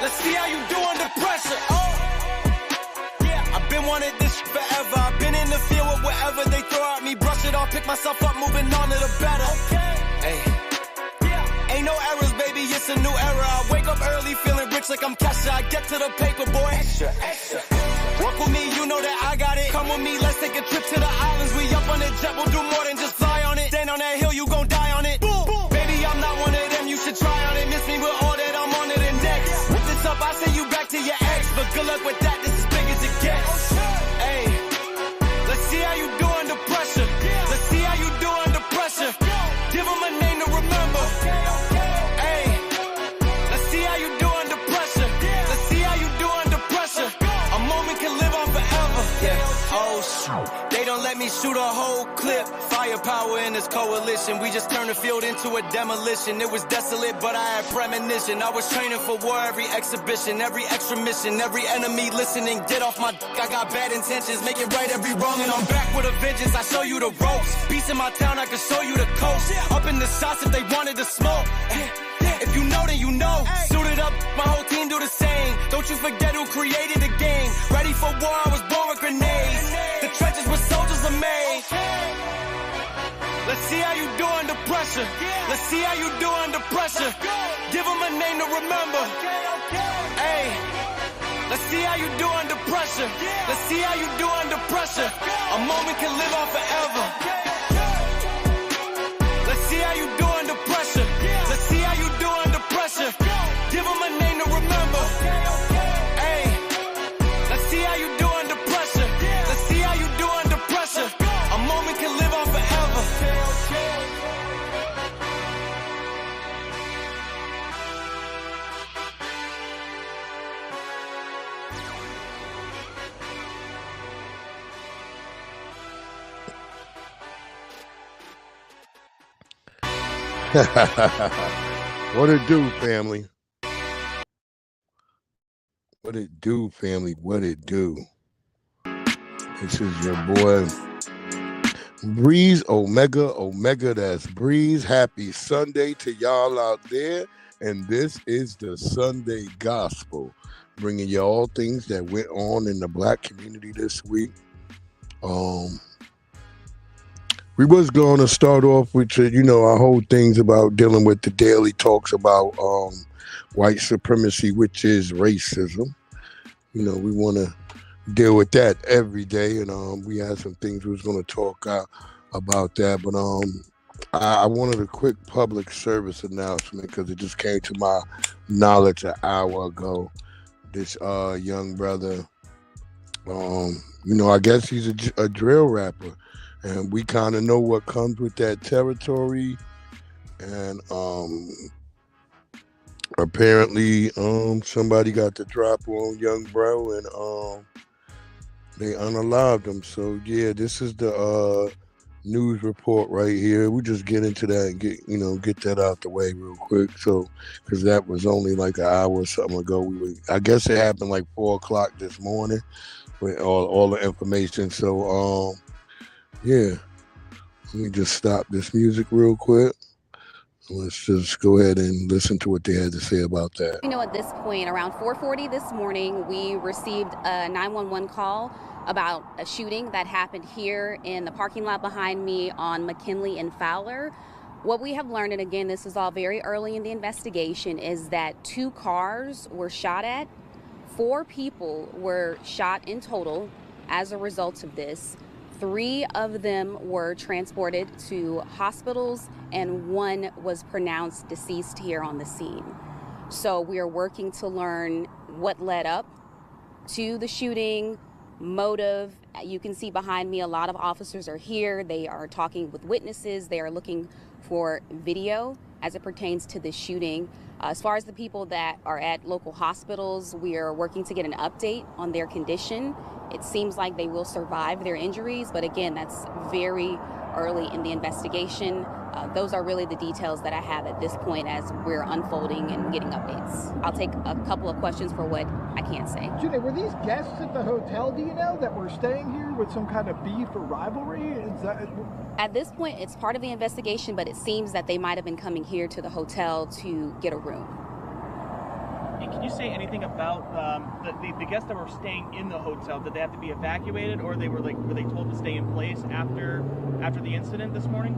Let's see how you do under pressure. Oh, yeah, I've been wanting this forever. I've been in the field with whatever they throw at me. Brush it off, pick myself up, moving on to the better. Hey, yeah, ain't no errors, baby, it's a new era. I wake up early, feeling rich like I'm Kesha. I get to the paper, boy. Extra, extra. Walk with me, you know that I got it. Come with me, let's take a trip to the islands. We up on the jet, we'll do more than just fly on it. Stand on that hill, you gon' die on it. Boom, boom. Baby, I'm not one of them, you should try on it. Miss me with all that, I'm on it index. Whip this up, I send you back to your ex. But good luck with that, this is big as it gets. Hey, let's see how you do under pressure. Let's see how you do under pressure. Give them a name to remember. Hey, let's see how you do under pressure. Let's see how you do under pressure. A moment can live on forever. Yeah, oh shoot. They don't let me shoot a whole clip. Firepower in this coalition. We just turned the field into a demolition. It was desolate, but I had premonition. I was training for war, every exhibition, every extra mission, every enemy listening. Get off my I got bad intentions, make it right every wrong, and I'm back with a vengeance. I show you the ropes. Peace in my town, I can show you the coast. Up in the shots if they wanted to smoke. If you know, then you know. Suited up, my whole team do the same. Don't you forget who created the game. Ready for war, I was born with grenades. The trenches where soldiers are made. Let's see how you do under pressure. Let's see how you do under pressure. Give them a name to remember. Hey, let's see how you do under pressure. Let's see how you do under pressure. A moment can live on forever. Let's see how you do under pressure. Let's see how you do under pressure. Give them a name to remember. Hey, let's see how you do under pressure. Let's see how you do under pressure. A moment can live on forever. What it do, family? What it do, family? What it do? This is your boy Breeze Omega. That's Breeze. Happy Sunday to y'all out there. And this is the Sunday Gospel, bringing you all things that went on in the Black community this week. We was going to start off with, our whole things about dealing with the daily talks about white supremacy, which is racism. We want to deal with that every day, and we had some things we was going to talk about that. But I wanted a quick public service announcement because it just came to my knowledge an hour ago. This young brother, I guess he's a drill rapper. And we kind of know what comes with that territory. And apparently somebody got the drop on young bro, and they unalived him. So yeah, this is the news report right here. We just get into that and get that out the way real quick. So because that was only like an hour or something ago. I guess it happened like 4:00 this morning with all the information. So yeah, let me just stop this music real quick. Let's just go ahead and listen to what they had to say about that. At this point, around 4:40 this morning, we received a 911 call about a shooting that happened here in the parking lot behind me on McKinley and Fowler. What we have learned, and again, this is all very early in the investigation, is that 2 cars were shot at. 4 people were shot in total as a result of this. 3 of them were transported to hospitals, and 1 was pronounced deceased here on the scene. So we are working to learn what led up to the shooting, motive. You can see behind me a lot of officers are here. They are talking with witnesses. They are looking for video as it pertains to the shooting. As far as the people that are at local hospitals, we are working to get an update on their condition. It seems like they will survive their injuries, but again, that's very early in the investigation. Those are really the details that I have at this point as we're unfolding and getting updates. I'll take a couple of questions for what I can't say. Junae, were these guests at the hotel, do you know, that were staying here with some kind of beef or rivalry? Is that... At this point, it's part of the investigation, but it seems that they might have been coming here to the hotel to get a room. And can you say anything about the guests that were staying in the hotel? Did they have to be evacuated, or were they told to stay in place after the incident this morning?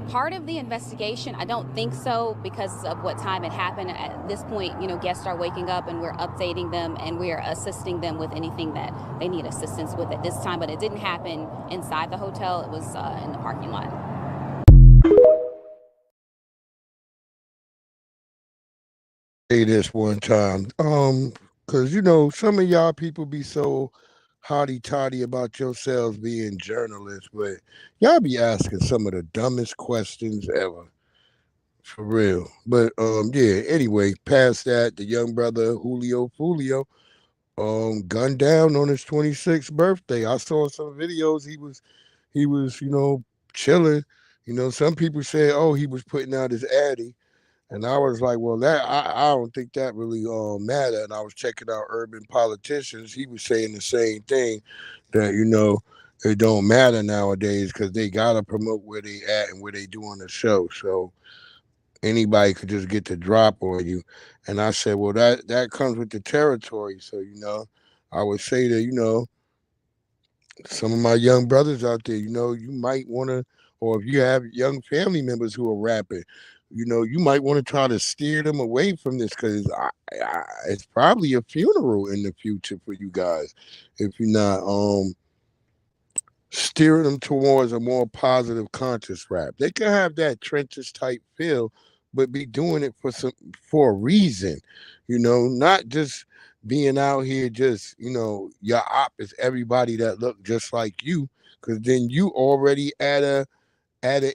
Part of the investigation, I don't think so, because of what time it happened. At this point, guests are waking up and we're updating them and we are assisting them with anything that they need assistance with at this time. But it didn't happen inside the hotel. It was in the parking lot. Say this one time, because some of y'all people be so hotty-totty about yourselves being journalists, but y'all be asking some of the dumbest questions ever, for real. But yeah, anyway, past that, the young brother Julio Fulio gunned down on his 26th birthday. I saw some videos. He was chilling. Some people say, oh, he was putting out his addy. And I was like, well, that I don't think that really matter. And I was checking out Urban Politicians. He was saying the same thing, that, it don't matter nowadays because they got to promote where they at and where they doing the show. So anybody could just get the drop on you. And I said, well, that comes with the territory. So, I would say that, some of my young brothers out there, you might want to, or if you have young family members who are rapping, you might want to try to steer them away from this because it's probably a funeral in the future for you guys if you're not steering them towards a more positive conscious rap. They can have that trenches type feel, but be doing it for a reason, not just being out here just, your op is everybody that look just like you, because then you already at an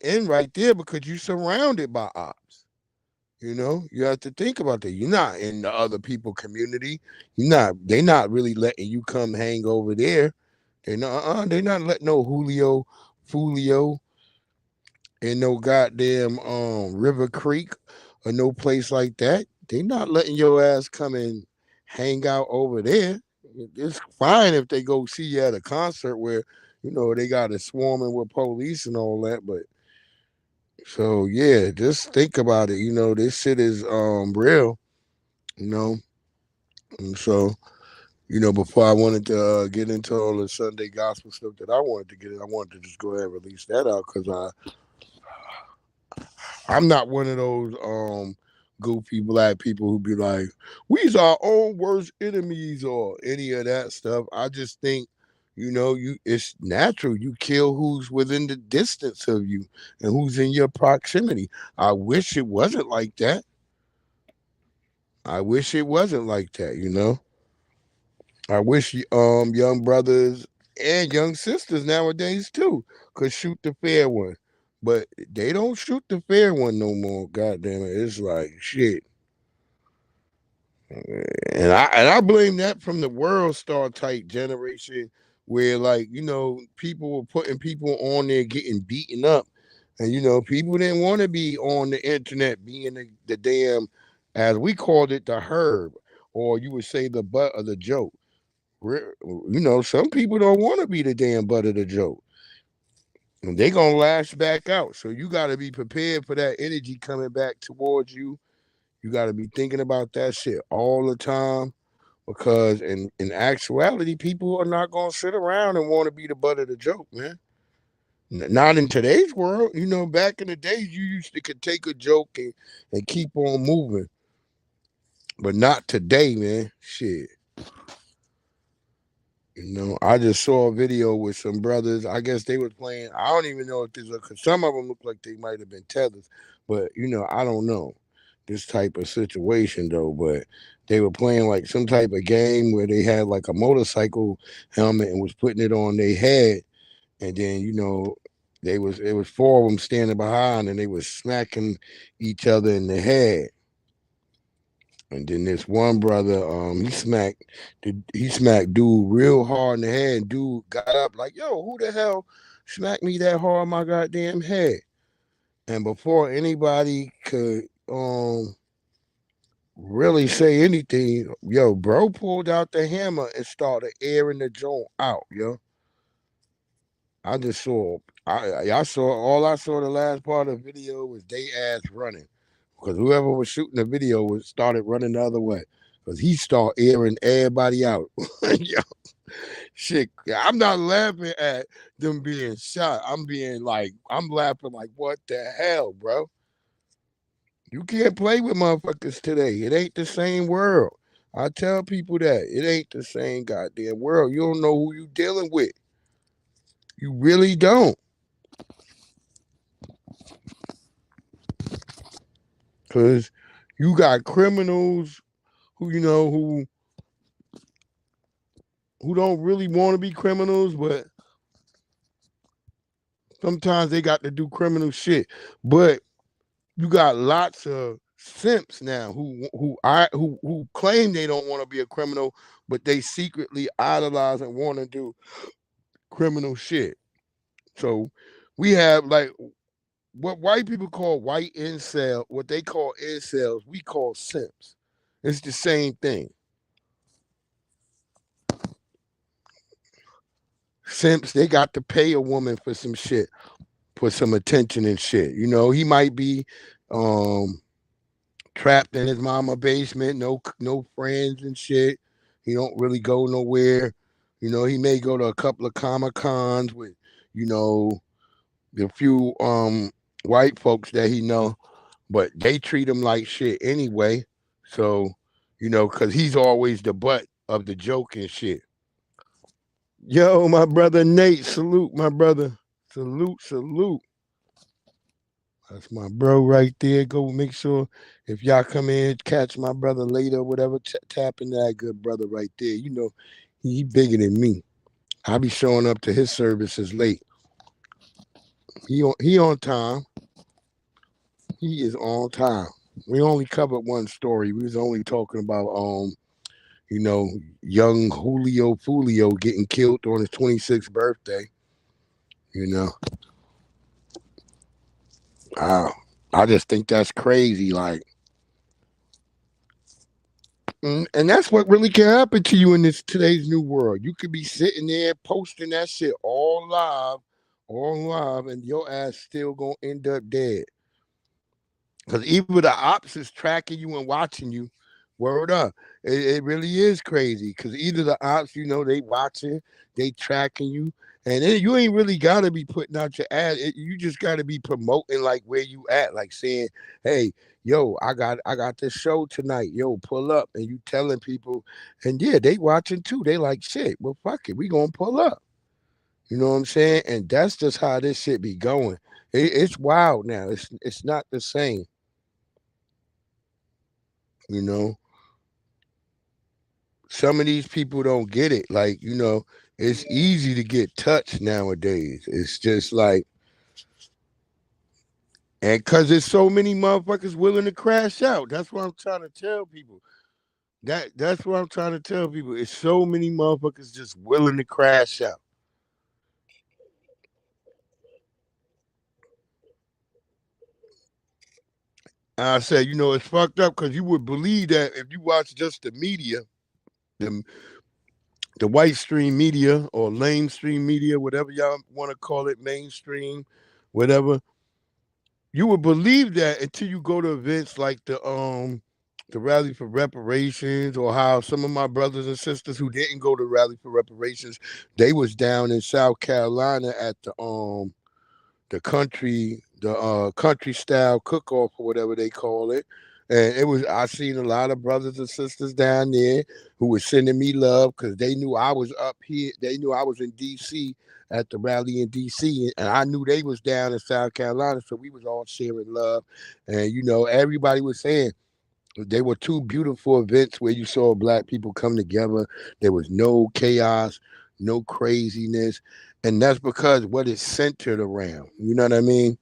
end right there because you're surrounded by ops. You have to think about that. You're not in the other people community. They're not really letting you come hang over there. They're not letting no Julio Fulio in no goddamn River Creek or no place like that. They're not letting your ass come and hang out over there. It's fine if they go see you at a concert where they got it swarming with police and all that, but so yeah, just think about it. This shit is real, and so before I wanted to get into all the Sunday gospel stuff that I wanted to get in, I wanted to just go ahead and release that out because I'm not one of those goofy black people who be like, we's our own worst enemies or any of that stuff. I just think it's natural. You kill who's within the distance of you and who's in your proximity. I wish it wasn't like that. I wish I wish young brothers and young sisters nowadays too could shoot the fair one. But they don't shoot the fair one no more. God damn it. It's like shit. And I blame that from the world star type generation where people were putting people on there getting beaten up. And people didn't want to be on the internet being the damn, as we called it, the herb, or you would say the butt of the joke. Some people don't want to be the damn butt of the joke. And they're going to lash back out. So you got to be prepared for that energy coming back towards you. You got to be thinking about that shit all the time. Because in actuality, people are not going to sit around and want to be the butt of the joke, man. Not in today's world. Back in the days, you used to could take a joke and keep on moving. But not today, man. Shit. You know, I just saw a video with some brothers. I guess they was playing. I don't even know if there's because some of them look like they might have been tethers, but I don't know this type of situation though. But they were playing like some type of game where they had like a motorcycle helmet and was putting it on their head, and then they was it was four of them standing behind, and they was smacking each other in the head. And then this one brother, he smacked dude real hard in the head. And dude got up like, "Yo, who the hell smacked me that hard on my goddamn head?" And before anybody could really say anything, yo, bro pulled out the hammer and started airing the joint out, yo. I just saw, I saw all I saw the last part of the video was they ass running because whoever was shooting the video was started running the other way because he started airing everybody out. Yo, shit, I'm not laughing at them being shot. I'm laughing like, what the hell, bro? You can't play with motherfuckers today. It ain't the same world. I tell people that it ain't the same goddamn world. You don't know who you dealing with. You really don't. Cause you got criminals who don't really want to be criminals, but sometimes they got to do criminal shit. But you got lots of simps now who claim they don't want to be a criminal, but they secretly idolize and want to do criminal shit. So we have like what white people call white incel, what they call incels, we call simps. It's the same thing. Simps, they got to pay a woman for some shit, for some attention and shit. He might be trapped in his mama basement, no friends and shit. He don't really go nowhere. He may go to a couple of Comic Cons with, the few white folks that he know, but they treat him like shit anyway. So, because he's always the butt of the joke and shit. Yo, my brother Nate, salute, my brother. Salute. That's my bro right there. Go make sure if y'all come in, catch my brother later, whatever, tap into that good brother right there. He bigger than me. I be showing up to his services late. He on time. He is on time. We only covered one story. We was only talking about young Julio Fulio getting killed on his 26th birthday. I just think that's crazy. Like, and that's what really can happen to you in today's new world. You could be sitting there posting that shit all live, and your ass still gonna end up dead. Because even the ops is tracking you and watching you. Word up. It really is crazy. Because either the ops, they watching, they tracking you. And then you ain't really got to be putting out your ad. You just got to be promoting like where you at. Like saying, hey, yo, I got this show tonight. Yo, pull up. And you telling people. And yeah, they watching too. They like, shit, well, fuck it. We going to pull up. You know what I'm saying? And that's just how this shit be going. It's wild now. It's not the same. Some of these people don't get it. Like, it's easy to get touched nowadays. It's just like, and because there's so many motherfuckers willing to crash out. That's what I'm trying to tell people. That's what I'm trying to tell people. It's so many motherfuckers just willing to crash out. I said, it's fucked up because you would believe that if you watch just the media, the white stream media or lamestream media, whatever y'all want to call it, mainstream, whatever, you would believe that until you go to events like the Rally for Reparations, or how some of my brothers and sisters who didn't go to Rally for Reparations, they was down in South Carolina at the country style cook-off or whatever they call it. And I seen a lot of brothers and sisters down there who were sending me love because they knew I was up here. They knew I was in DC at the rally in DC, and I knew they was down in South Carolina, so we was all sharing love. And everybody was saying they were two beautiful events where you saw black people come together. There was no chaos, no craziness, and that's because what it's centered around. You know what I mean?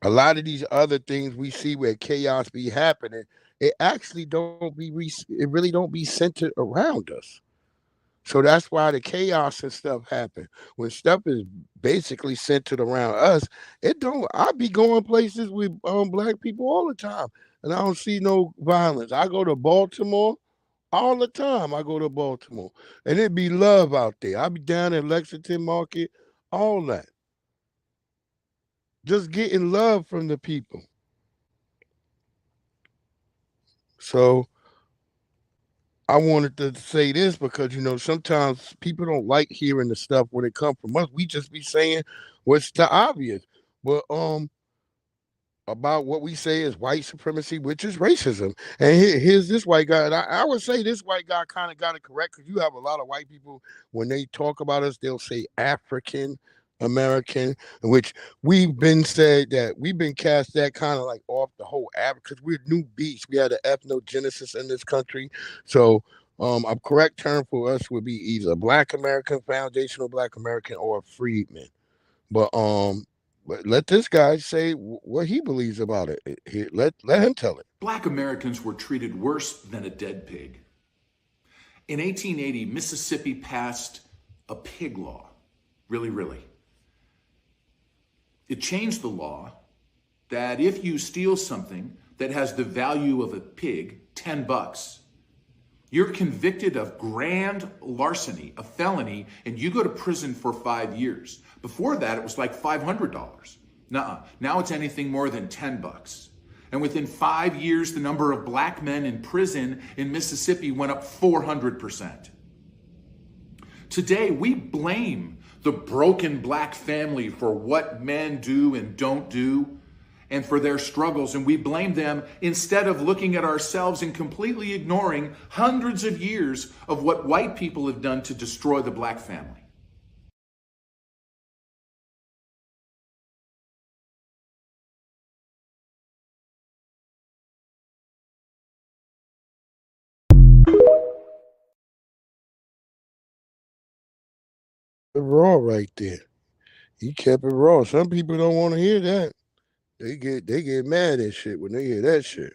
A lot of these other things we see where chaos be happening, it really don't be centered around us. So that's why the chaos and stuff happen. When stuff is basically centered around us, it don't. I be going places with black people all the time, and I don't see no violence. I go to Baltimore all the time. I go to Baltimore, and it be love out there. I be down in Lexington Market, all that, just getting love from the people. So I wanted to say this because sometimes people don't like hearing the stuff when it comes from us. We just be saying what's the obvious, but about what we say is white supremacy, which is racism. And here's this white guy. And I would say this white guy kind of got it correct because you have a lot of white people, when they talk about us, they'll say African American, which we've been said that we've been cast that kind of like off the whole average because we're new beasts. We had an ethnogenesis in this country. So a correct term for us would be either Black American, foundational Black American, or freedman. But let this guy say what he believes about it. Let him tell it. Black Americans were treated worse than a dead pig. In 1880, Mississippi passed a pig law. Really. It changed the law that if you steal something that has the value of a pig, $10, you're convicted of grand larceny, a felony, and you go to prison for 5 years. Before that, it was like $500. Nuh-uh. Now it's anything more than $10. And within 5 years, the number of black men in prison in Mississippi went up 400%. Today, we blame the broken black family for what men do and don't do and for their struggles. And we blame them instead of looking at ourselves and completely ignoring hundreds of years of what white people have done to destroy the black family. Raw right there. He kept it raw. Some people don't want to hear that. They get mad at shit when they hear that shit.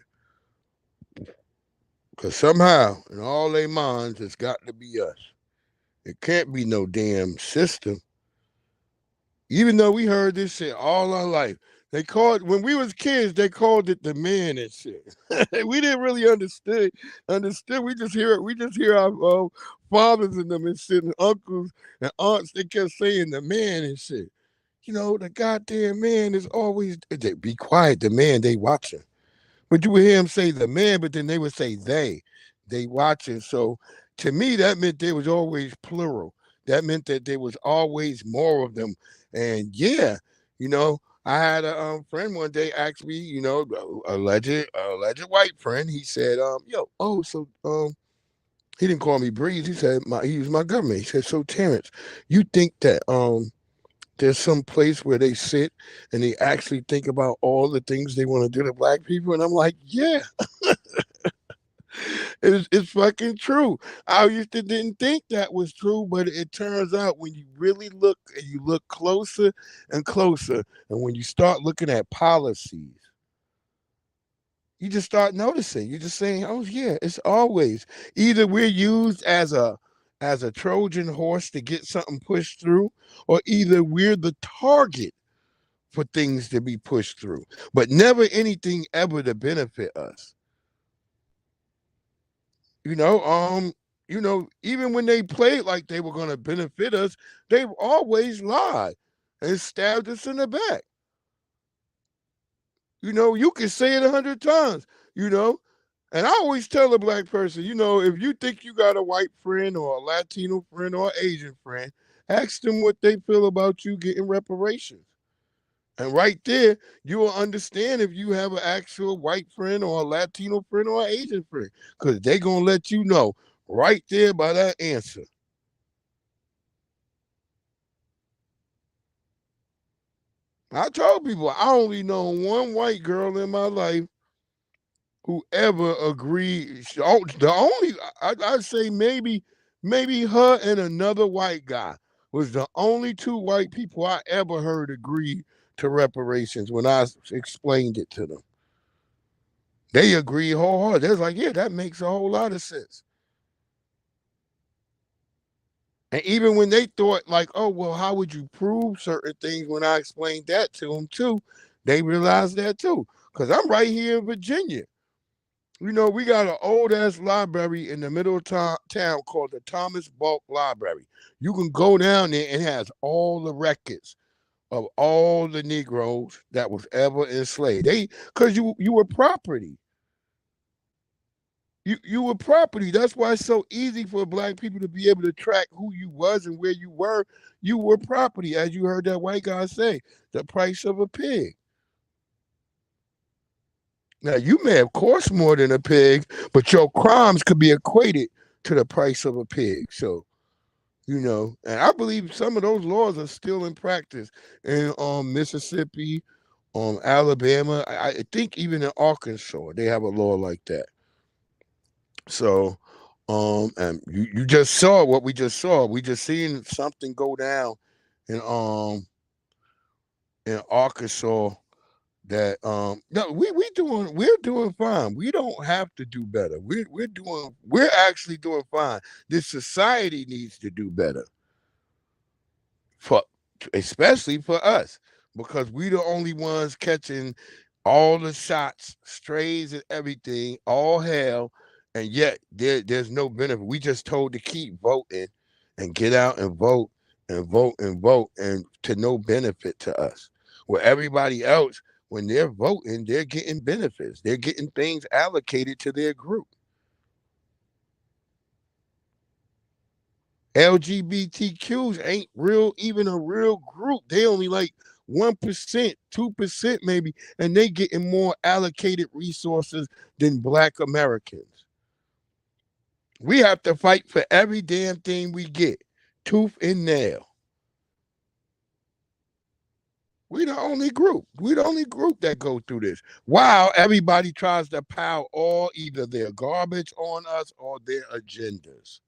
Cause somehow in all their minds it's got to be us. It can't be no damn system. Even though we heard this shit all our life. They called when we was kids, they called it the man and shit. We didn't really understand. We just hear our fathers and them and shit, and uncles and aunts, they kept saying the man and shit. The goddamn man is always be quiet, the man, they watching. But you would hear him say the man, but then they would say they watching. So to me, that meant there was always plural. That meant that there was always more of them. And yeah, I had a friend one day ask me, alleged white friend. He said, he didn't call me Breeze. He said he used my government. He said, so Terrence, you think that there's some place where they sit and they actually think about all the things they want to do to black people? And I'm like, yeah. It's fucking true. I used to didn't think that was true, but it turns out when you really look and you look closer and closer, and when you start looking at policies, you just start noticing. You're just saying, oh yeah, it's always either we're used as a Trojan horse to get something pushed through, or either we're the target for things to be pushed through, but never anything ever to benefit us. Even when they played like they were going to benefit us, they always lied and stabbed us in the back. You can say it 100 times, and I always tell a black person, if you think you got a white friend or a Latino friend or Asian friend, ask them what they feel about you getting reparations. And right there, you will understand if you have an actual white friend or a Latino friend or an Asian friend, because they're going to let you know right there by that answer. I told people I only know one white girl in my life who ever agreed. The only, I'd say maybe her and another white guy was the only two white people I ever heard agree to reparations when I explained it to them. They agreed wholeheartedly. They was like, yeah, that makes a whole lot of sense. And even when they thought like, oh, well, how would you prove certain things when I explained that to them too, they realized that too. Because I'm right here in Virginia. You know, we got an old-ass library in the middle of town called the Thomas Bulk Library. You can go down there and it has all the records of all the Negroes that was ever enslaved. Because you were property. You were property. That's why it's so easy for black people to be able to track who you was and where you were. You were property, as you heard that white guy say, the price of a pig. Now, you may have cost more than a pig, but your crimes could be equated to the price of a pig. So, you know, and I believe some of those laws are still in practice in Mississippi, Alabama. I think even in Arkansas, they have a law like that. So, and you just saw what we just saw. We just seen something go down in Arkansas that no, we're doing fine. We don't have to do better. We're actually doing fine. This society needs to do better, especially for us, because we the only ones catching all the shots, strays and everything, all hell. And yet there's no benefit. We just told to keep voting and get out and vote and vote and vote, and to no benefit to us. Where everybody else, when they're voting, they're getting benefits. They're getting things allocated to their group. LGBTQs ain't even a real group. They only like 1%, 2% maybe, and they getting more allocated resources than Black Americans. We have to fight for every damn thing we get, tooth and nail. We're the only group. We're the only group that go through this. While everybody tries to pile all either their garbage on us or their agendas.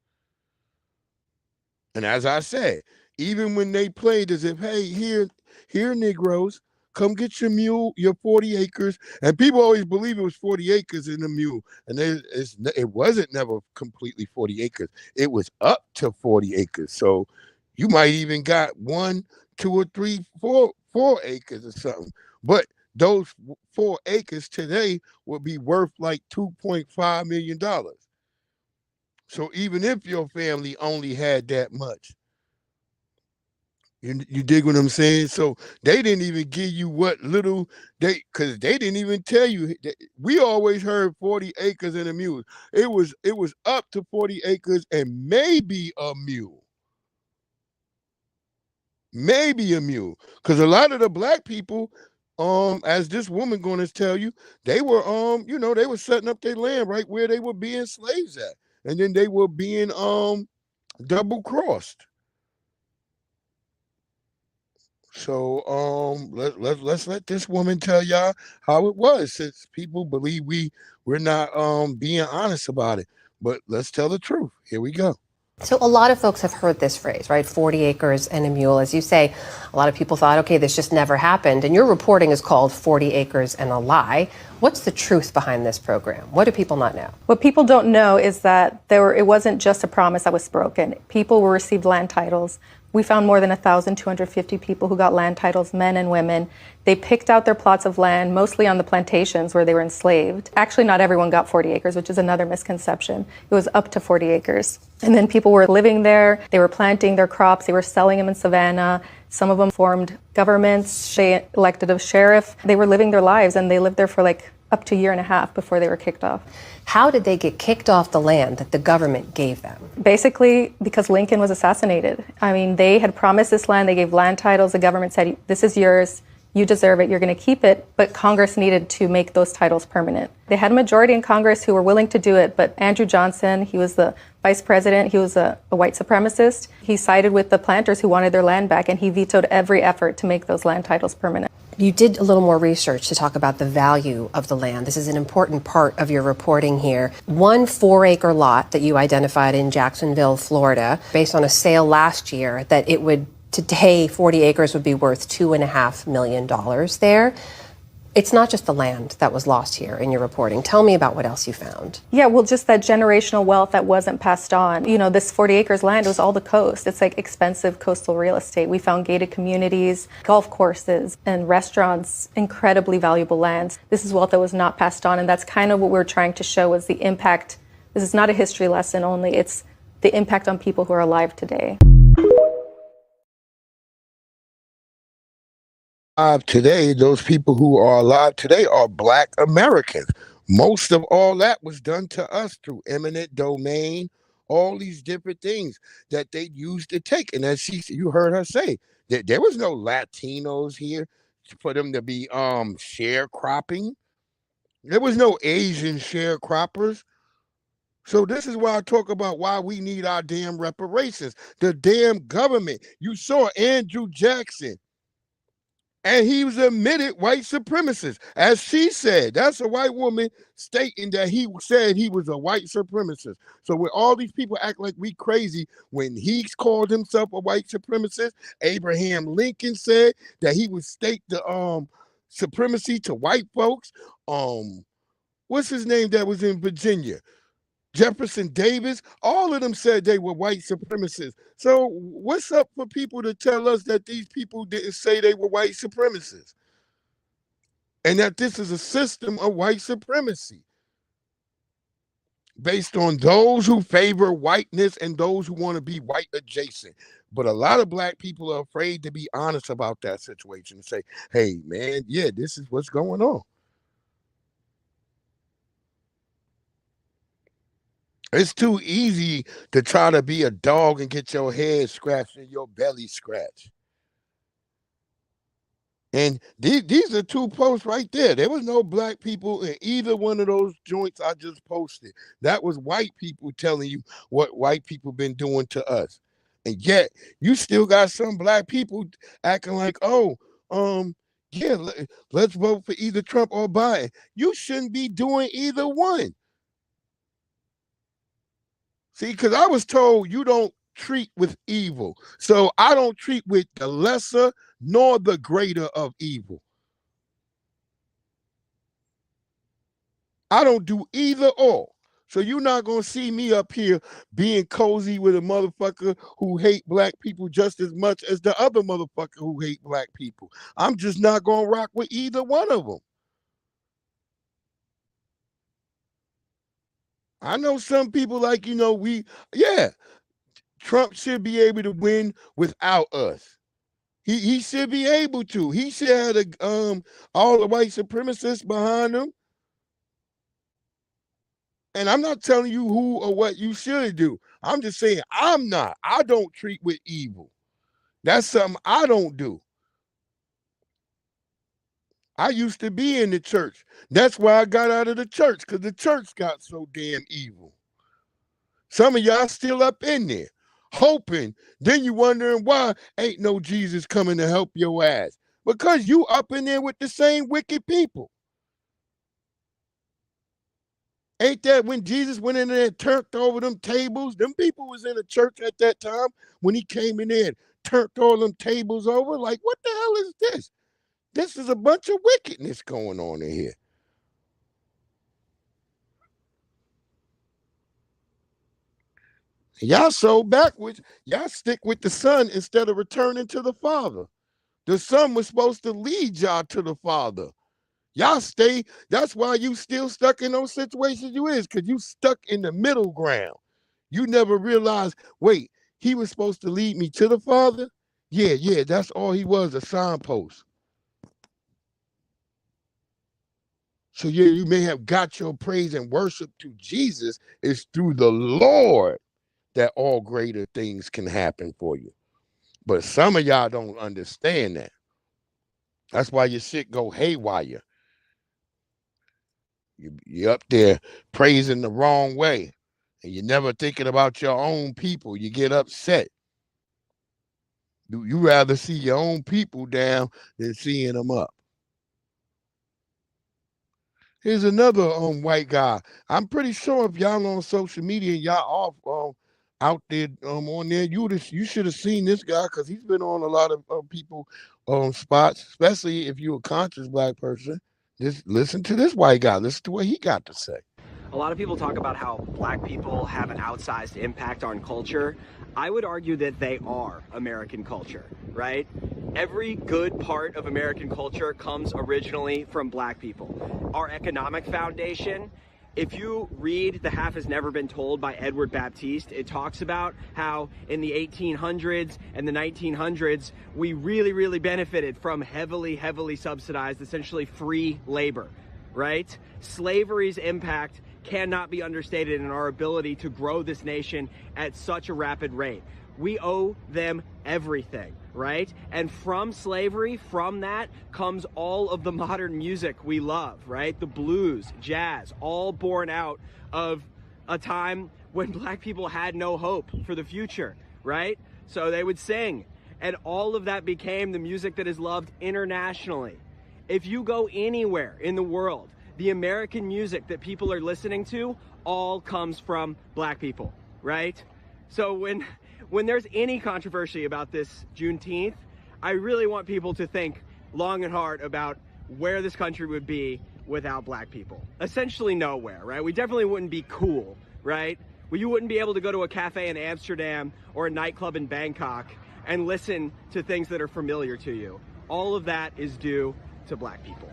And as I said, even when they played as if, hey, here, Negroes, come get your mule, your 40 acres. And people always believe it was 40 acres in the mule. And it wasn't never completely 40 acres. It was up to 40 acres. So you might even got 1, 2, or 3, 4 acres or something. But those 4 acres today would be worth like $2.5 million. So even if your family only had that much, you dig what I'm saying? So they didn't even give you what little because they didn't even tell you. We always heard 40 acres and a mule. It was up to 40 acres and maybe a mule. Maybe a mule. Because a lot of the Black people, as this woman going to tell you, they were they were setting up their land right where they were being slaves at. And then they were being double crossed. So let's let this woman tell y'all how it was, since people believe we're not being honest about it. But let's tell the truth. Here we go. So a lot of folks have heard this phrase, right? 40 acres and a mule. As you say, a lot of people thought, okay, this just never happened. And your reporting is called 40 Acres and a Lie. What's the truth behind this program? What do people not know? What people don't know is that it wasn't just a promise that was broken. People received land titles. We found more than 1,250 people who got land titles, men and women. They picked out their plots of land, mostly on the plantations where they were enslaved. Actually, not everyone got 40 acres, which is another misconception. It was up to 40 acres. And then people were living there. They were planting their crops. They were selling them in Savannah. Some of them formed governments. They elected a sheriff. They were living their lives, and they lived there for like up to a year and a half before they were kicked off. How did they get kicked off the land that the government gave them? Basically, because Lincoln was assassinated. I mean, they had promised this land. They gave land titles. The government said, this is yours. you deserve it, you're going to keep it, but Congress needed to make those titles permanent. They had a majority in Congress who were willing to do it, but Andrew Johnson, he was the vice president, he was a white supremacist. He sided with the planters who wanted their land back, and he vetoed every effort to make those land titles permanent. You did a little more research to talk about the value of the land. This is an important part of your reporting here. 1 4-acre lot that you identified in Jacksonville, Florida, based on a sale last year, that it would, today, 40 acres would be worth $2.5 million there. It's not just the land that was lost here in your reporting. Tell me about what else you found. Yeah, well, just that generational wealth that wasn't passed on. You know, this 40 acres land was all the coast. It's like expensive coastal real estate. We found gated communities, golf courses, and restaurants, incredibly valuable lands. This is wealth that was not passed on, and that's kind of what we're trying to show is the impact. This is not a history lesson only, it's the impact on people who are alive today. Today, those people who are alive today are Black Americans. Most of all that was done to us through eminent domain, all these different things that they used to take. And as you heard her say, that there was no Latinos here for them to be sharecropping. There was no Asian sharecroppers. So this is why I talk about why we need our damn reparations. The damn government. You saw Andrew Jackson. And he was admitted white supremacist. As she said, that's a white woman stating that he said he was a white supremacist. So when all these people act like we crazy, when he called himself a white supremacist, Abraham Lincoln said that he would stake the supremacy to white folks. What's his name that was in Virginia? Jefferson Davis, all of them said they were white supremacists. So what's up for people to tell us that these people didn't say they were white supremacists? And that this is a system of white supremacy based on those who favor whiteness and those who want to be white adjacent. But a lot of Black people are afraid to be honest about that situation and say, hey, man, yeah, this is what's going on. It's too easy to try to be a dog and get your head scratched and your belly scratched. And these are 2 posts right there. There was no Black people in either one of those joints I just posted. That was white people telling you what white people been doing to us. And yet you still got some Black people acting like, oh, yeah, let's vote for either Trump or Biden. You shouldn't be doing either one. See, because I was told you don't treat with evil. So I don't treat with the lesser nor the greater of evil. I don't do either or. So you're not going to see me up here being cozy with a motherfucker who hate Black people just as much as the other motherfucker who hate Black people. I'm just not going to rock with either one of them. I know some people like, Trump should be able to win without us. He should be able to. He should have all the white supremacists behind him. And I'm not telling you who or what you should do. I'm just saying I don't treat with evil. That's something I don't do. I used to be in the church. That's why I got out of the church, because the church got so damn evil. Some of y'all still up in there, hoping. Then you wondering why ain't no Jesus coming to help your ass. Because you up in there with the same wicked people. Ain't that when Jesus went in there and turned over them tables? Them people was in the church at that time when he came in there and turned all them tables over. Like, what the hell is this? This is a bunch of wickedness going on in here. Y'all so backwards. Y'all stick with the Son instead of returning to the Father. The Son was supposed to lead y'all to the Father. Y'all stay. That's why you still stuck in those situations you is, because you stuck in the middle ground. You never realized, wait, he was supposed to lead me to the Father? Yeah, that's all he was, a signpost. So yeah, you may have got your praise and worship to Jesus. It's through the Lord that all greater things can happen for you. But some of y'all don't understand that. That's why your shit go haywire. You're up there praising the wrong way, and you're never thinking about your own people. You get upset. You rather see your own people down than seeing them up. Here's another white guy. I'm pretty sure if y'all on social media and y'all off out there on there, you should have seen this guy because he's been on a lot of people spots, especially if you're a conscious black person. Just listen to this white guy. Listen to what he got to say. A lot of people talk about how black people have an outsized impact on culture. I would argue that they are American culture, right? Every good part of American culture comes originally from black people. Our economic foundation, if you read The Half Has Never Been Told by Edward Baptiste, it talks about how in the 1800s and the 1900s, we really benefited from heavily subsidized, essentially free labor, right? Slavery's impact cannot be understated in our ability to grow this nation at such a rapid rate. We owe them everything, right? And from slavery, from that comes all of the modern music we love, right? The blues, jazz, all born out of a time when black people had no hope for the future, right? So they would sing, and all of that became the music that is loved internationally. If you go anywhere in the world, the American music that people are listening to all comes from black people, right? So when there's any controversy about this Juneteenth, I really want people to think long and hard about where this country would be without black people. Essentially nowhere, right? We definitely wouldn't be cool, right? Well, you wouldn't be able to go to a cafe in Amsterdam or a nightclub in Bangkok and listen to things that are familiar to you. All of that is due to black people.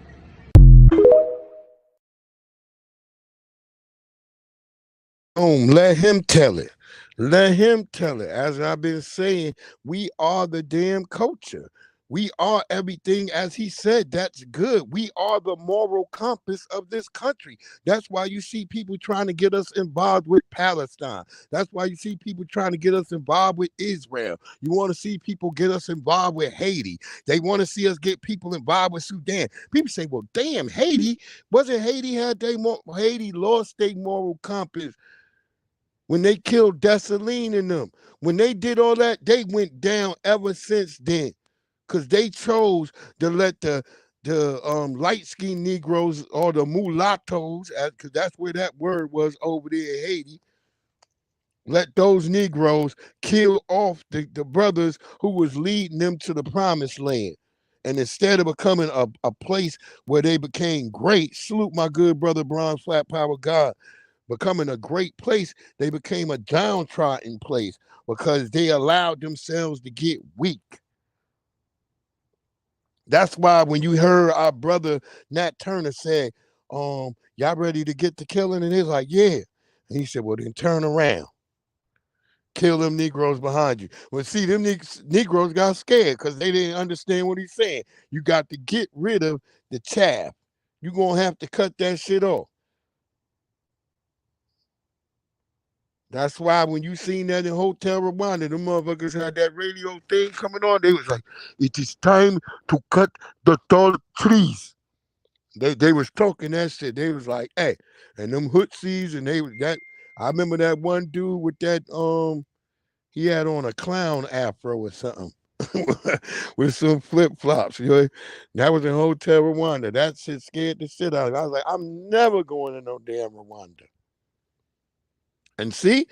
Let him tell it. Let him tell it. As I've been saying, we are the damn culture. We are everything, as he said. That's good. We are the moral compass of this country. That's why you see people trying to get us involved with Palestine. That's why you see people trying to get us involved with Israel. You want to see people get us involved with Haiti. They want to see us get people involved with Sudan. People say, well, damn, Haiti. Wasn't Haiti Haiti lost their moral compass when they killed Dessalines and them? When they did all that, they went down ever since then. Because they chose to let the light-skinned Negroes or the mulattoes, because that's where that word was over there in Haiti, let those Negroes kill off the brothers who was leading them to the promised land. And instead of becoming a place where they became great, salute my good brother Bronze Flat Power God, becoming a great place, they became a downtrodden place because they allowed themselves to get weak. That's why when you heard our brother Nat Turner say, y'all ready to get to killing? And he's like, yeah. And he said, well, then turn around. Kill them Negroes behind you. Well, see, them Negroes got scared because they didn't understand what he's saying. You got to get rid of the chaff. You're going to have to cut that shit off. That's why when you seen that in Hotel Rwanda, the motherfuckers had that radio thing coming on. They was like, it is time to cut the tall trees. They was talking that shit. They was like, hey, and them Hootsies, and they was that. I remember that one dude with that, he had on a clown afro or something with some flip-flops. You know? That was in Hotel Rwanda. That shit scared the shit out of me. I was like, I'm never going to no damn Rwanda. And see,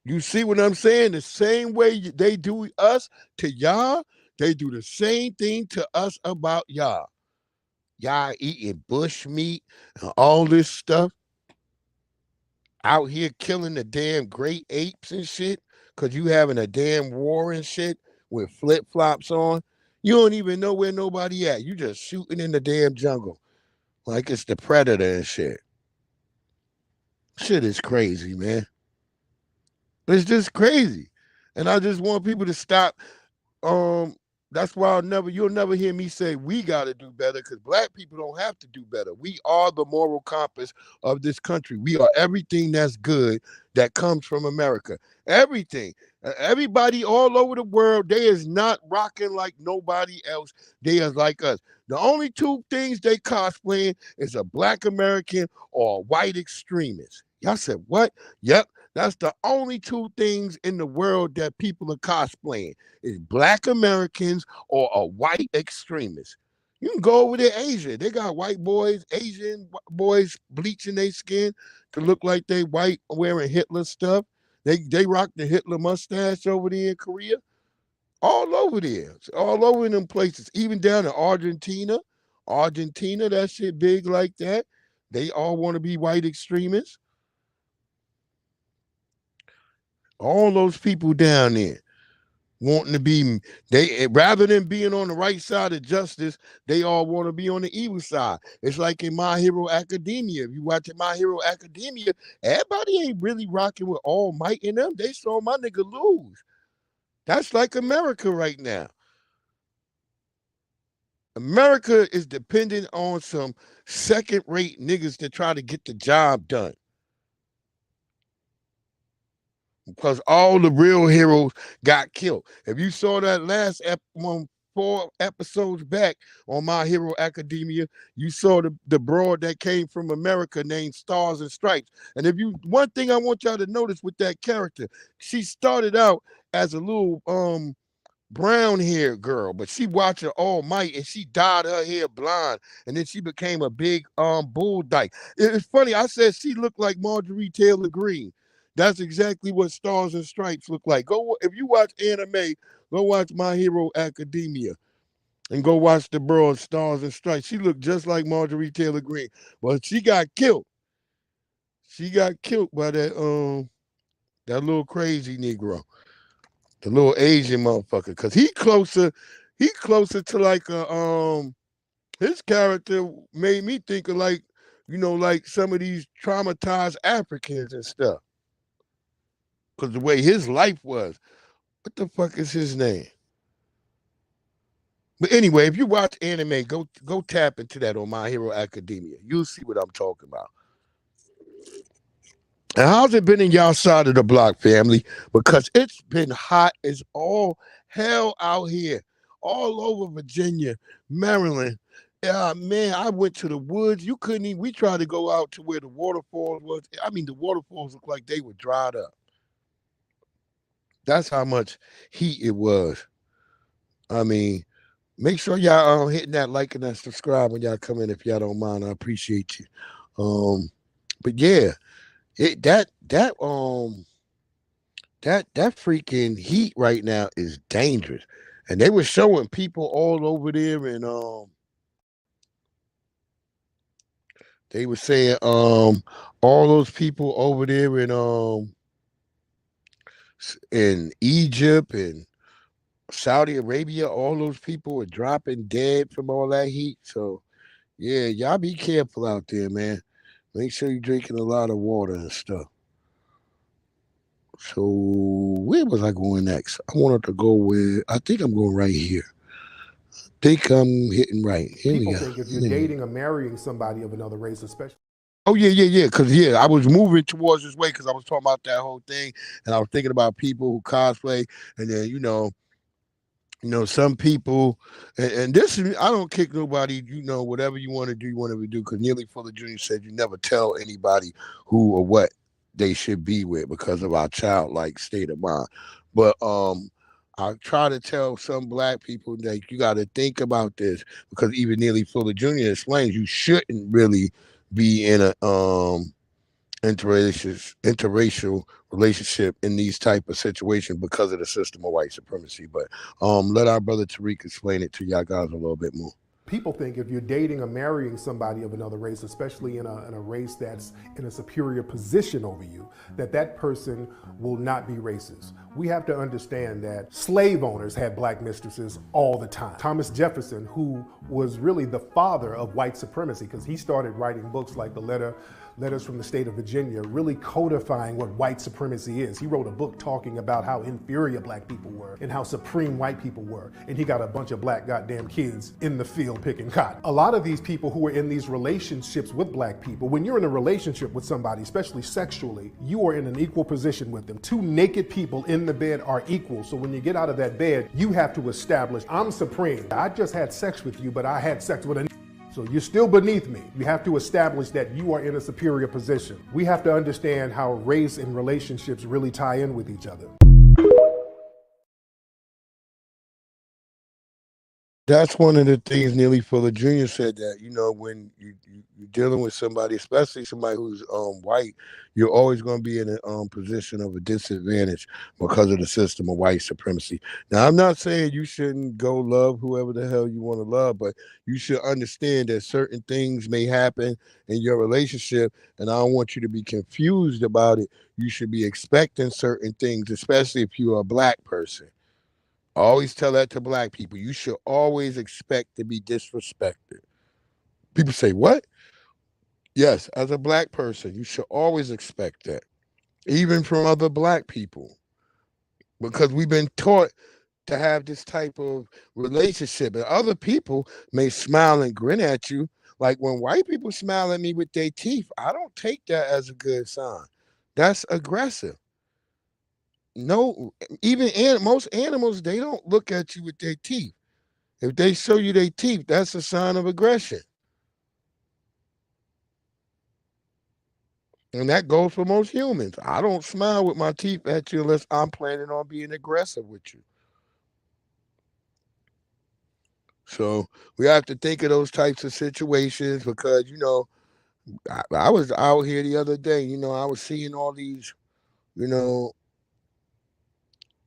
you see what I'm saying? The same way they do us to y'all, they do the same thing to us about y'all. Y'all eating bush meat and all this stuff. Out here killing the damn great apes and shit because you having a damn war and shit with flip-flops on. You don't even know where nobody at. You just shooting in the damn jungle like it's the Predator and shit. Shit is crazy, man. It's just crazy. And I just want people to stop. That's why you'll never hear me say we got to do better, because black people don't have to do better. We are the moral compass of this country. We are everything that's good that comes from America. Everything. Everybody all over the world, they is not rocking like nobody else. They is like us. The only two things they cosplaying is a black American or a white extremist. Y'all said what? Yep. That's the only two things in the world that people are cosplaying is black Americans or a white extremist. You can go over there, Asia. They got white boys, Asian boys bleaching their skin to look like they white wearing Hitler stuff. They rock the Hitler mustache over there in Korea. All over there. All over in them places. Even down in Argentina. Argentina, that shit big like that. They all want to be white extremists. All those people down there wanting to be, they rather than being on the right side of justice, they all want to be on the evil side. It's like in My Hero Academia. If you watch My Hero Academia, everybody ain't really rocking with All Might in them. They saw my nigga lose. That's like America right now. America is dependent on some second-rate niggas to try to get the job done. Because all the real heroes got killed. If you saw that last 4 episodes back on My Hero Academia, you saw the broad that came from America named Stars and Stripes. And one thing I want y'all to notice with that character, she started out as a little brown haired girl, but she watched All Might and she dyed her hair blonde, and then she became a big bull dyke. It's funny, I said she looked like Marjorie Taylor Greene. That's exactly what Stars and Stripes look like. If you watch anime, go watch My Hero Academia and go watch the broad Stars and Stripes. She looked just like Marjorie Taylor Greene, but she got killed. She got killed by that little crazy Negro, the little Asian motherfucker, because he closer to like his character made me think of like some of these traumatized Africans and stuff. Because the way his life was. What the fuck is his name? But anyway, if you watch anime, go tap into that on My Hero Academia. You'll see what I'm talking about. And how's it been in y'all side of the block, family? Because it's been hot as all hell out here. All over Virginia, Maryland. Man, I went to the woods. You couldn't even, we tried to go out to where the waterfalls was. I mean, the waterfalls looked like they were dried up. That's how much heat it was. I mean, make sure y'all hitting that like and that subscribe when y'all come in if y'all don't mind. I appreciate you. But yeah, that freaking heat right now is dangerous. And they were showing people all over there, and they were saying all those people over there in Egypt and Saudi Arabia, all those people were dropping dead from all that heat. So, yeah, y'all be careful out there, man. Make sure you're drinking a lot of water and stuff. So, where was I going next? I wanted to go I think I'm going right here. I think I'm hitting right. Here People think if you're dating or marrying somebody of another race, especially. Oh, yeah. Because, I was moving towards this way because I was talking about that whole thing. And I was thinking about people who cosplay. And then, some people, and this, I don't kick nobody, whatever you want to do, because Neely Fuller Jr. said you never tell anybody who or what they should be with because of our childlike state of mind. But I try to tell some black people that you got to think about this, because even Neely Fuller Jr. explains you shouldn't really be in a interracial relationship in these type of situations because of the system of white supremacy. But let our brother Tariq explain it to y'all guys a little bit more. People think if you're dating or marrying somebody of another race, especially in a race that's in a superior position over you, that person will not be racist. We have to understand that slave owners had black mistresses all the time. Thomas Jefferson, who was really the father of white supremacy, because he started writing books like the Letter letters from the state of Virginia, really codifying what white supremacy is. He wrote a book talking about how inferior black people were and how supreme white people were. And he got a bunch of black goddamn kids in the field picking cotton. A lot of these people who are in these relationships with black people, when you're in a relationship with somebody, especially sexually, you are in an equal position with them. Two naked people in the bed are equal. So when you get out of that bed, you have to establish, I'm supreme. I just had sex with you, but I had sex with a so you're still beneath me. You have to establish that you are in a superior position. We have to understand how race and relationships really tie in with each other. That's one of the things Neely Fuller Jr. said, that, you know, when you're dealing with somebody, especially somebody who's white, you're always going to be in a position of a disadvantage because of the system of white supremacy. Now, I'm not saying you shouldn't go love whoever the hell you want to love, but you should understand that certain things may happen in your relationship, and I don't want you to be confused about it. You should be expecting certain things, especially if you're a black person. I always tell that to black people. You should always expect to be disrespected. People say, what? Yes, as a black person, you should always expect that, even from other black people, because we've been taught to have this type of relationship. And other people may smile and grin at you. Like when white people smile at me with their teeth, I don't take that as a good sign. That's aggressive. No, even most animals, they don't look at you with their teeth. If they show you their teeth, that's a sign of aggression. And that goes for most humans. I don't smile with my teeth at you unless I'm planning on being aggressive with you. So we have to think of those types of situations because, you know, I was out here the other day, you know, I was seeing all these, you know,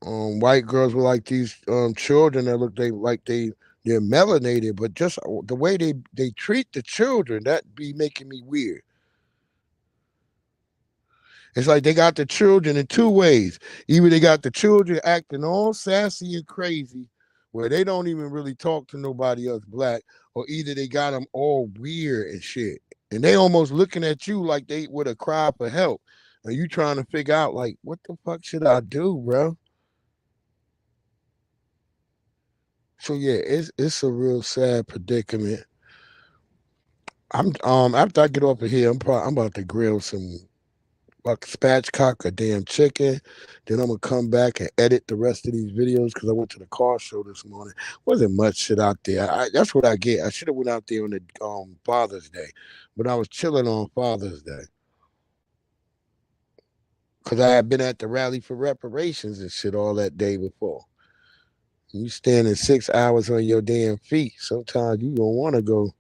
white girls with like these children that look they're melanated, but just the way they treat the children, that be making me weird. It's like they got the children in two ways. Either they got the children acting all sassy and crazy, where they don't even really talk to nobody else black, or either they got them all weird and shit. And they almost looking at you like they would have cried for help. And you trying to figure out, like, what the fuck should I do, bro? So yeah, it's a real sad predicament. I'm after I get off of here, I'm about to grill some spatchcock, a damn chicken. Then I'm gonna come back and edit the rest of these videos because I went to the car show this morning. Wasn't much shit out there. That's what I get. I should have went out there on the Father's Day, but I was chilling on Father's Day because I had been at the rally for reparations and shit all that day before. You standing 6 hours on your damn feet. Sometimes you don't want to go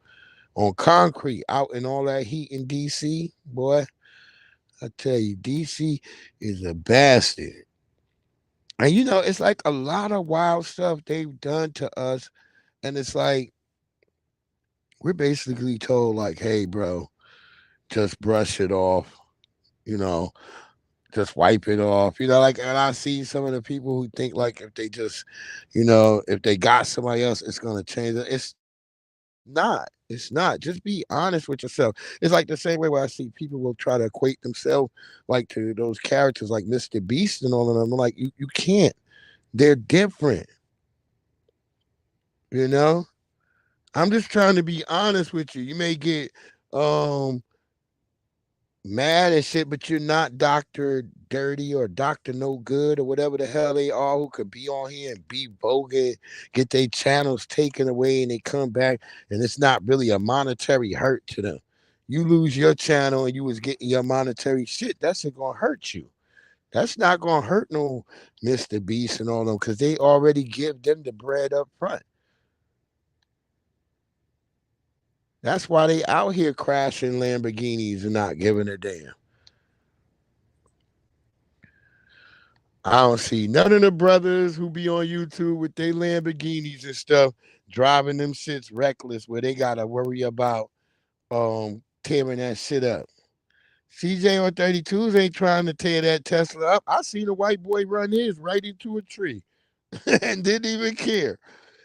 on concrete out in all that heat in DC, boy. I tell you, DC is a bastard. And you know, it's like a lot of wild stuff they've done to us. And it's like, we're basically told, like, hey, bro, just brush it off, you know, just wipe it off. You know, like, and I see some of the people who think like if they just, you know, if they got somebody else, it's going to change it. It's not. It's not. Just be honest with yourself. It's like the same way where I see people will try to equate themselves like to those characters like Mr. Beast and all of them. I'm like, you can't. They're different. You know? I'm just trying to be honest with you. You may get mad and shit, but you're not Dr. Dirty or Dr. No Good or whatever the hell they are who could be on here and be bogus, get their channels taken away and they come back and it's not really a monetary hurt to them. You lose your channel and you was getting your monetary shit, that's gonna hurt you. That's not gonna hurt no Mr. Beast and all them because they already give them the bread up front. That's why they out here crashing Lamborghinis and not giving a damn. I don't see none of the brothers who be on YouTube with their Lamborghinis and stuff driving them shits reckless where they gotta worry about tearing that shit up. CJ on 32s ain't trying to tear that Tesla up. I seen a white boy run his right into a tree and didn't even care.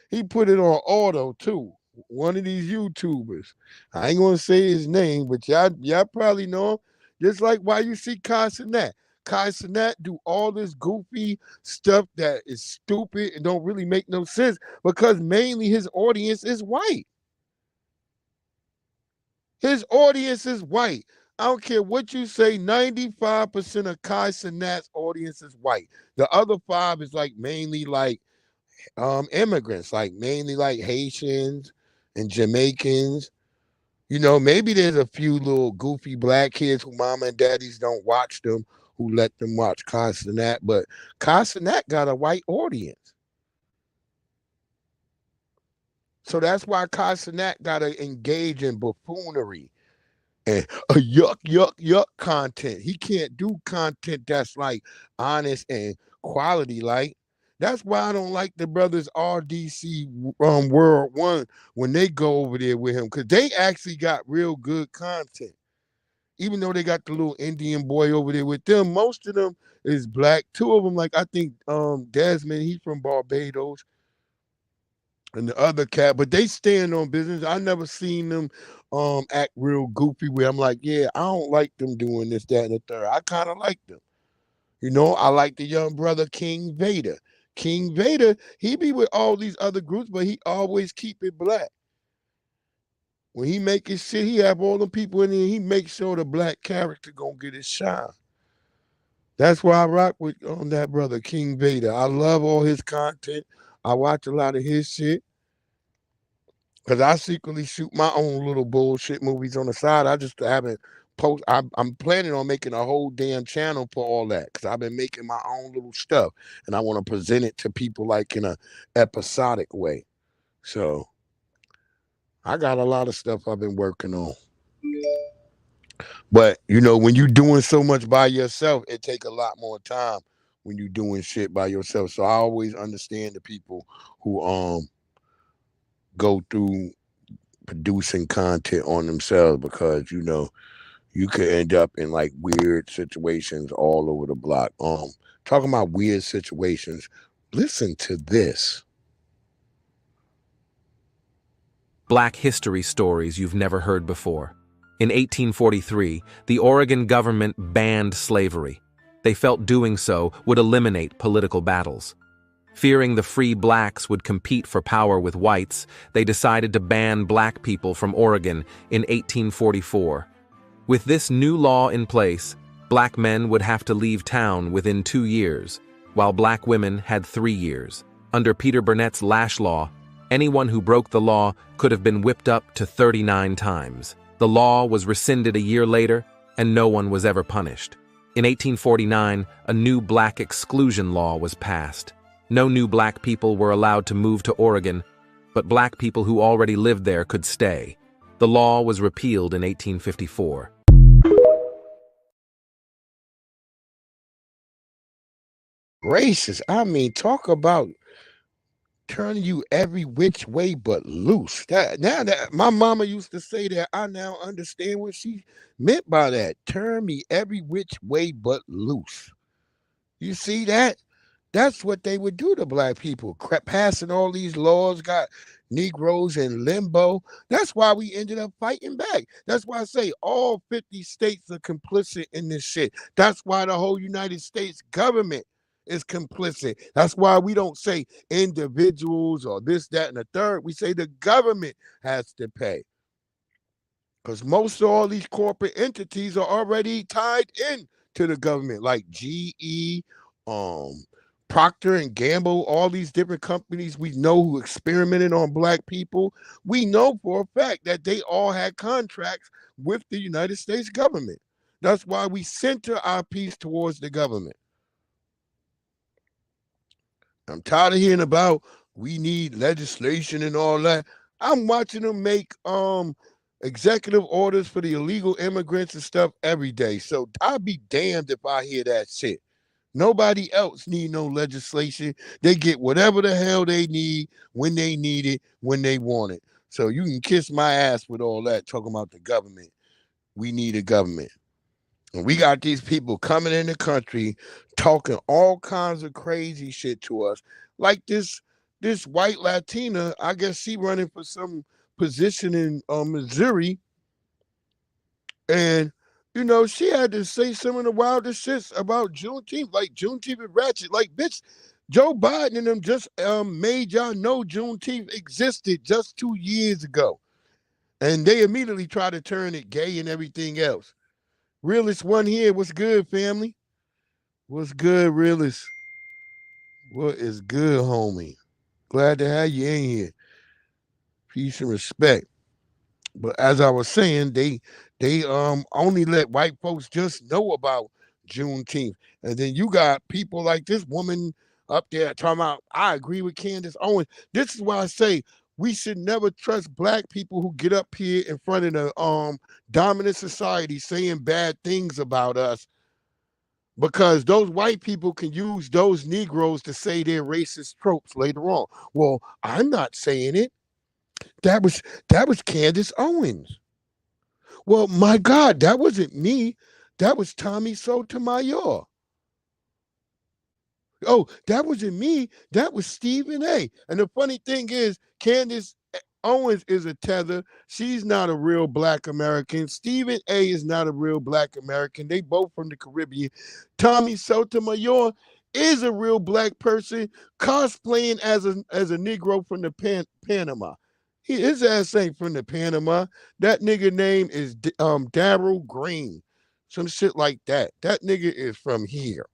He put it on auto too. one of these YouTubers. I ain't gonna say his name, but y'all probably know him. Just like why you see Kai Cenat. Kai Cenat do all this goofy stuff that is stupid and don't really make no sense because mainly his audience is white. His audience is white. I don't care what you say, 95% of Kai Cenat's audience is white. The other 5 is like mainly like immigrants, like mainly like Haitians and Jamaicans. You know, maybe there's a few little goofy black kids who mama and daddies don't watch them, who let them watch Kai Cenat, but Kai Cenat got a white audience. So that's why Kai Cenat got to engage in buffoonery and a yuck content. He can't do content that's like honest and quality. Like that's why I don't like the brothers RDC World One when they go over there with him because they actually got real good content. Even though they got the little Indian boy over there with them, most of them is black. 2 of them, like I think Desmond, he's from Barbados. And the other cat, but they stand on business. I never seen them act real goofy where I'm like, yeah, I don't like them doing this, that, and the third. I kind of like them. You know, I like the young brother King Vader. King Vader, he be with all these other groups, but he always keep it black. When he make his shit, he have all the people in there, he makes sure the black character gonna get his shine. That's why I rock with that brother, King Vader. I love all his content. I watch a lot of his shit. Because I secretly shoot my own little bullshit movies on the side. I just haven't post. I'm planning on making a whole damn channel for all that. Because I've been making my own little stuff. And I want to present it to people like in a episodic way. So I got a lot of stuff I've been working on. But, you know, when you're doing so much by yourself, it take a lot more time when you're doing shit by yourself. So I always understand the people who go through producing content on themselves because, you know, you could end up in like weird situations all over the block. Talking about weird situations, listen to this. Black history stories you've never heard before. In 1843, the Oregon government banned slavery. They felt doing so would eliminate political battles. Fearing the free blacks would compete for power with whites, they decided to ban black people from Oregon in 1844. With this new law in place, black men would have to leave town within 2 years, while black women had 3 years. Under Peter Burnett's Lash Law, anyone who broke the law could have been whipped up to 39 times. The law was rescinded a year later, and no one was ever punished. In 1849, a new black exclusion law was passed. No new black people were allowed to move to Oregon, but black people who already lived there could stay. The law was repealed in 1854. Racist. I mean, talk about turning you every which way but loose. Now that my mama used to say that, I now understand what she meant by that. Turn me every which way but loose. You see that? That's what they would do to black people. Passing all these laws, got Negroes in limbo. That's why we ended up fighting back. That's why I say all 50 states are complicit in this shit. That's why the whole United States government is complicit. That's why we don't say individuals or this, that, and the third. We say the government has to pay. Because most of all these corporate entities are already tied in to the government, like GE, Procter and Gamble, all these different companies we know who experimented on black people. We know for a fact that they all had contracts with the United States government. That's why we center our piece towards the government. I'm tired of hearing about we need legislation and all that. I'm watching them make executive orders for the illegal immigrants and stuff every day. So I'll be damned if I hear that shit. Nobody else need no legislation. They get whatever the hell they need, when they need it, when they want it. So you can kiss my ass with all that talking about the government. We need a government. And we got these people coming in the country talking all kinds of crazy shit to us. Like this white Latina, I guess she running for some position in Missouri, and she had to say some of the wildest shits about Juneteenth, like Juneteenth is ratchet. Like, bitch, Joe Biden and them just made y'all know Juneteenth existed just 2 years ago. And they immediately try to turn it gay and everything else. Realist one here. What's good, family? What's good, Realist? What is good, homie? Glad to have you in here. Peace and respect. But as I was saying, they only let white folks just know about Juneteenth. And then you got people like this woman up there talking about, I agree with Candace Owens. This is why I say we should never trust black people who get up here in front of the dominant society saying bad things about us, because those white people can use those Negroes to say their racist tropes later on. Well, I'm not saying it. That was Candace Owens. Well, my God, that wasn't me. That was Tommy Sotomayor. Oh, that wasn't me. That was Stephen A. And the funny thing is, Candace Owens is a tether. She's not a real black American. Stephen A. is not a real black American. They both from the Caribbean. Tommy Sotomayor is a real black person cosplaying as a Negro from the Panama. His ass ain't from the Panama. That nigga name is Darryl Green. Some shit like that. That nigga is from here.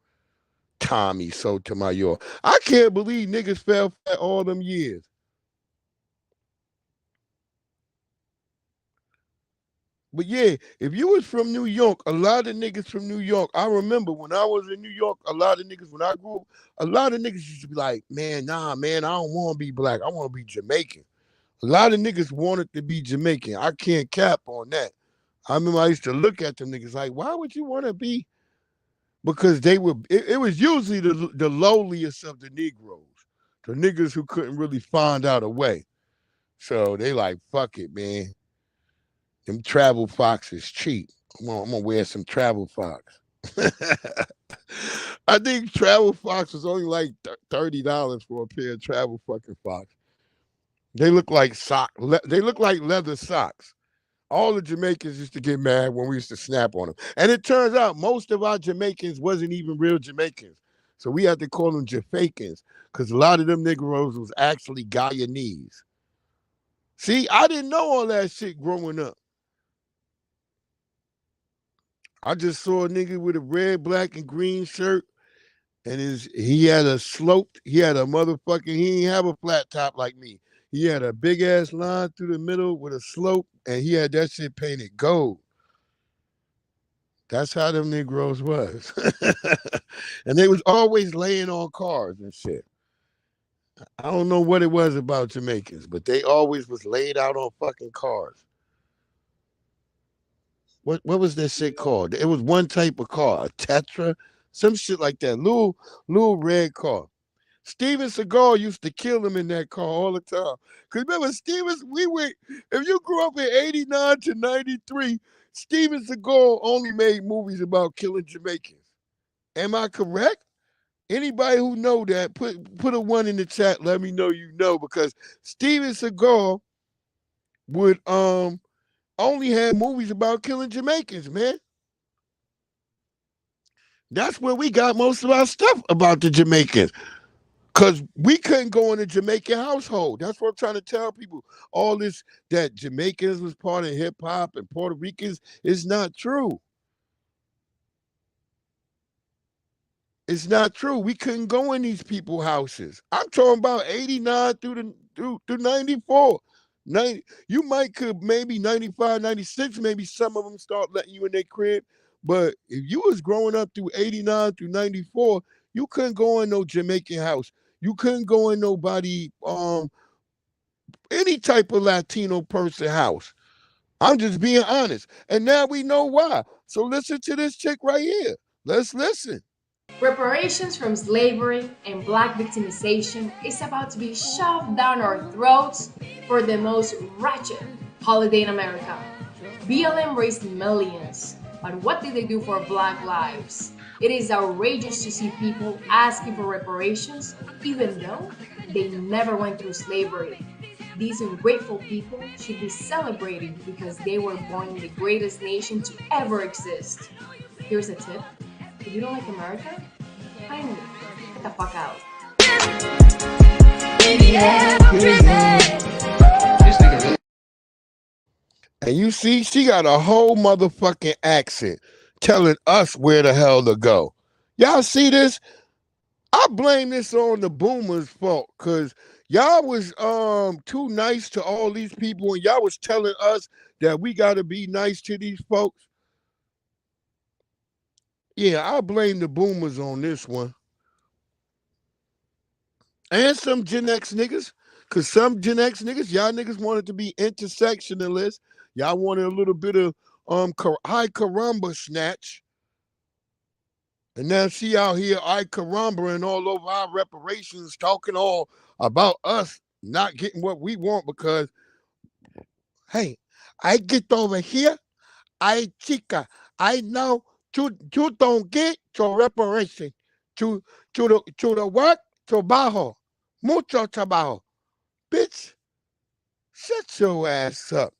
Tommy Sotomayor. I can't believe niggas fell fat all them years. But yeah, if you was from New York, a lot of niggas from New York, I remember when I was in New York, a lot of niggas, when I grew up, a lot of niggas used to be like, man, I don't want to be black. I want to be Jamaican. A lot of niggas wanted to be Jamaican. I can't cap on that. I remember I used to look at them niggas like, why would you want to be? Because they were, it was usually the lowliest of the Negroes, the niggas who couldn't really find out a way. So they like, fuck it, man. Them travel fox is cheap. I'm gonna wear some travel fox. I think travel fox was only like $30 for a pair of travel fucking fox. They look like they look like leather socks. All the Jamaicans used to get mad when we used to snap on them. And it turns out most of our Jamaicans wasn't even real Jamaicans. So we had to call them Jafakans, because a lot of them Negroes was actually Guyanese. See, I didn't know all that shit growing up. I just saw a nigga with a red, black, and green shirt, and he had a motherfucking, he didn't have a flat top like me. He had a big ass line through the middle with a slope, and he had that shit painted gold. That's how them Negroes was. And they was always laying on cars and shit. I don't know what it was about Jamaicans, but they always was laid out on fucking cars. What was that shit called? It was one type of car, a Tetra, some shit like that. Little red car. Steven Seagal used to kill him in that car all the time. Because remember, if you grew up in 89 to 93, Steven Seagal only made movies about killing Jamaicans. Am I correct? Anybody who know that, put a 1 in the chat, let me know you know, because Steven Seagal would only have movies about killing Jamaicans, man. That's where we got most of our stuff about the Jamaicans. Because we couldn't go in a Jamaican household. That's what I'm trying to tell people. All this, that Jamaicans was part of hip-hop and Puerto Ricans, is not true. It's not true. We couldn't go in these people's houses. I'm talking about 89 through 94. You might could maybe 95, 96, maybe some of them start letting you in their crib. But if you was growing up through 89 through 94, you couldn't go in no Jamaican house. You couldn't go in nobody, any type of Latino person house. I'm just being honest. And now we know why. So listen to this chick right here. Let's listen. Reparations from slavery and black victimization is about to be shoved down our throats for the most ratchet holiday in America. BLM raised millions, but what did they do for black lives? It is outrageous to see people asking for reparations even though they never went through slavery. These ungrateful people should be celebrated because they were born in the greatest nation to ever exist. Here's a tip. If you don't like America, kindly get the fuck out. And you see, she got a whole motherfucking accent telling us where the hell to go. Y'all see this? I blame this on the boomers' fault, because y'all was too nice to all these people, and y'all was telling us that we got to be nice to these folks. Yeah, I blame the boomers on this one. And some Gen X niggas, because some Gen X niggas, y'all niggas wanted to be intersectionalists. Y'all wanted a little bit of high caramba snatch. And now she out here I caramba and all over our reparations, talking all about us not getting what we want because, hey, I get over here, I chica, I know you don't get your reparation. To the work, trabajo, mucho trabajo. Bitch, shut your ass up.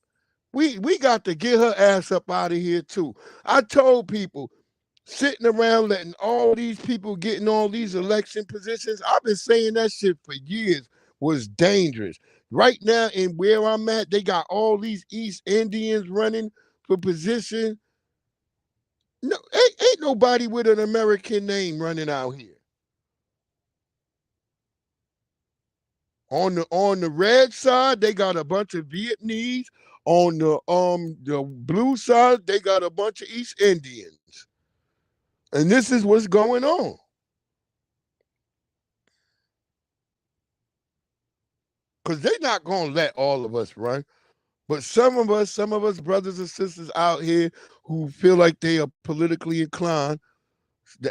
We got to get her ass up out of here too. I told people, sitting around letting all these people get in all these election positions, I've been saying that shit for years was dangerous. Right now, in where I'm at, they got all these East Indians running for position. No, ain't nobody with an American name running out here. On the red side, they got a bunch of Vietnamese. On the blue side, they got a bunch of East Indians. And this is what's going on. Because they're not going to let all of us run. But some of us brothers and sisters out here who feel like they are politically inclined,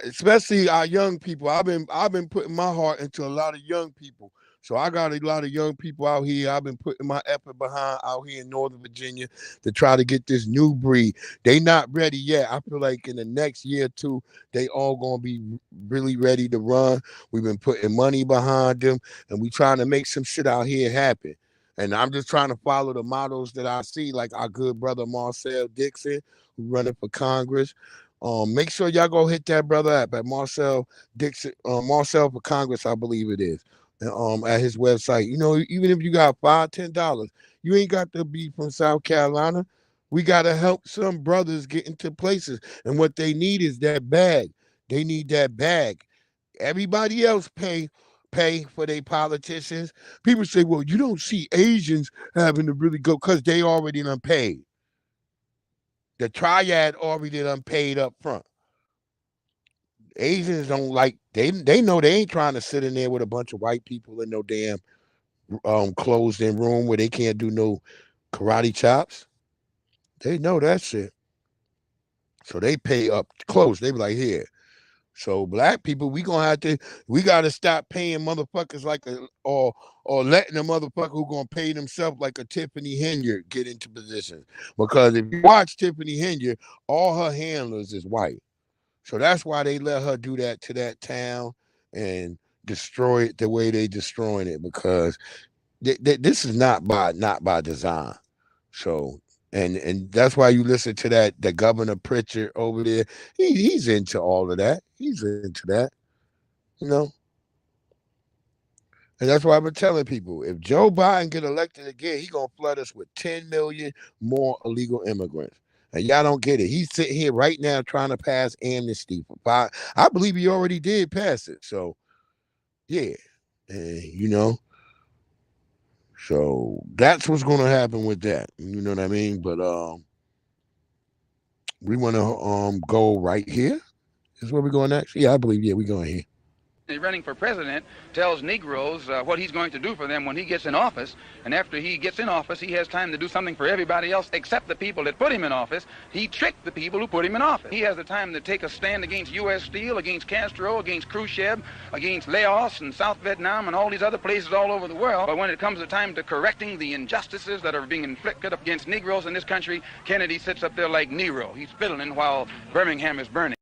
especially our young people. I've been putting my heart into a lot of young people. So I got a lot of young people out here. I've been putting my effort behind out here in Northern Virginia to try to get this new breed. They not ready yet. I feel like in the next year or two, they all gonna be really ready to run. We've been putting money behind them, and we trying to make some shit out here happen. And I'm just trying to follow the models that I see, like our good brother Marcel Dixon, who running for Congress. Make sure y'all go hit that brother up at Marcel Dixon, Marcel for Congress, I believe it is. At his website. You know, even if you got $5, $10, you ain't got to be from South Carolina. We got to help some brothers get into places. And what they need is that bag. They need that bag. Everybody else pay for their politicians. People say, well, you don't see Asians having to really go because they already done paid. The triad already done paid up front. Asians don't like, they know they ain't trying to sit in there with a bunch of white people in no damn closed in room where they can't do no karate chops. They know that shit. So they pay up close. They be like, here. So black people, we gotta stop paying motherfuckers like or letting a motherfucker who gonna pay themselves like a Tiffany Henyard get into position. Because if you watch Tiffany Henyard, all her handlers is white. So that's why they let her do that to that town and destroy it the way they destroying it, because this is not by design. So and that's why you listen to the Governor Pritchard over there. He's into all of that. He's into that, you know. And that's why I've been telling people, if Joe Biden get elected again, he gonna flood us with 10 million more illegal immigrants. And y'all don't get it. He's sitting here right now trying to pass amnesty for 5. I believe he already did pass it. So, yeah, you know. So that's what's going to happen with that. You know what I mean? But we want to go right here. Is where we're going next? Yeah, I believe. Yeah, we're going here. Running for president tells Negroes what he's going to do for them when he gets in office, and after he gets in office, he has time to do something for everybody else except the people that put him in office. He tricked the people who put him in office. He has the time to take a stand against U.S. Steel, against Castro, against Khrushchev, against Laos and South Vietnam and all these other places all over the world. But when it comes to time to correcting the injustices that are being inflicted against Negroes in this country, Kennedy sits up there like Nero. He's fiddling while Birmingham is burning.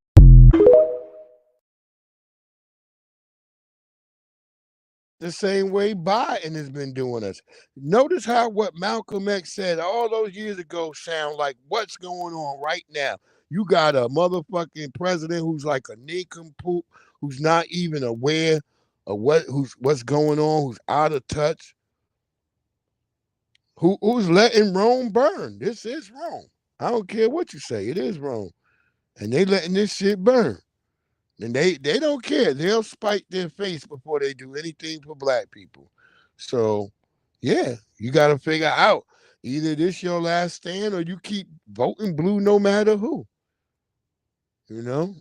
the same way Biden has been doing us. Notice how what Malcolm X said all those years ago sound like what's going on right now. You got a motherfucking president who's like a nincompoop, who's not even aware of what's going on, who's out of touch, who's letting Rome burn. This is Rome. I don't care what you say, it is Rome. And they letting this shit burn. And they don't care. They'll spike their face before they do anything for black people. So, yeah, you got to figure out either this your last stand or you keep voting blue no matter who. You know?